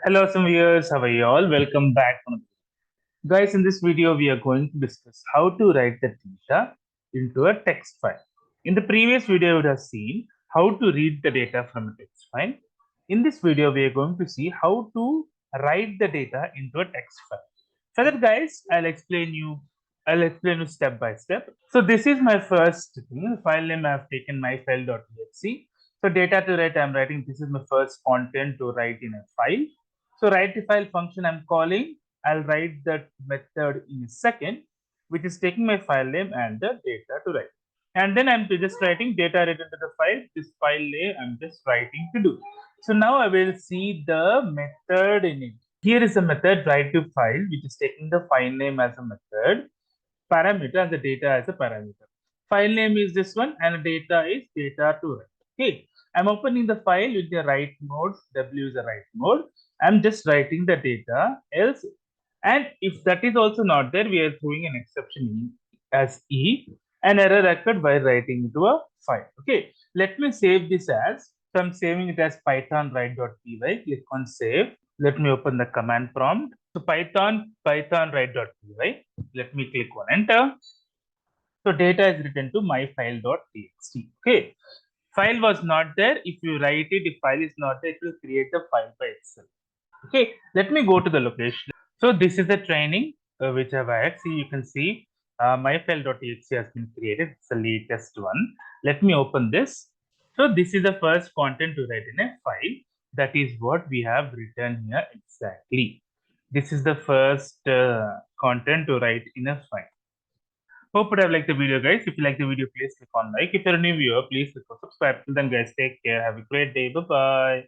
Hello, some viewers. How are you all? Welcome back. Guys, in this video, we are going to discuss how to write the data into a text file. In the previous video, you would have seen how to read the data from a text file. In this video, we are going to see how to write the data into a text file. For that, guys, I'll explain you step by step. So this is my first thing. File name I have taken my file.exe. So data to write, I'm writing. This is my first content to write in a file. So write to file function I'm calling. I'll write that method in a second, which is taking my file name and the data to write. And then I'm just writing data written to the file. This file name I'm just writing to do. So now I will see the method in it. Here is a method write to file, which is taking the file name as a method, parameter and the data as a parameter. File name is this one and data is data to write. Okay, I'm opening the file with the write mode. W is the write mode. I'm just writing the data else, and if that is also not there, we are throwing an exception as E. An error occurred while writing into a file. Okay, let me save this as. So I'm saving it as Python write.py. Click on save. Let me open the command prompt. So Python write.py. Let me click on enter. So data is written to my file.txt. Okay. File was not there. If you write it, if file is not there, it will create the file by itself. Okay. Let me go to the location. So this is the training which I've had. See, you can see my file.txt has been created. It's the latest one. Let me open this. So this is the first content to write in a file. That is what we have written here exactly. This is the first content to write in a file. Hope you have liked the video, guys. If you like the video, please click on like. If you're a new viewer, please click on subscribe. Till then, guys, take care. Have a great day. Bye bye.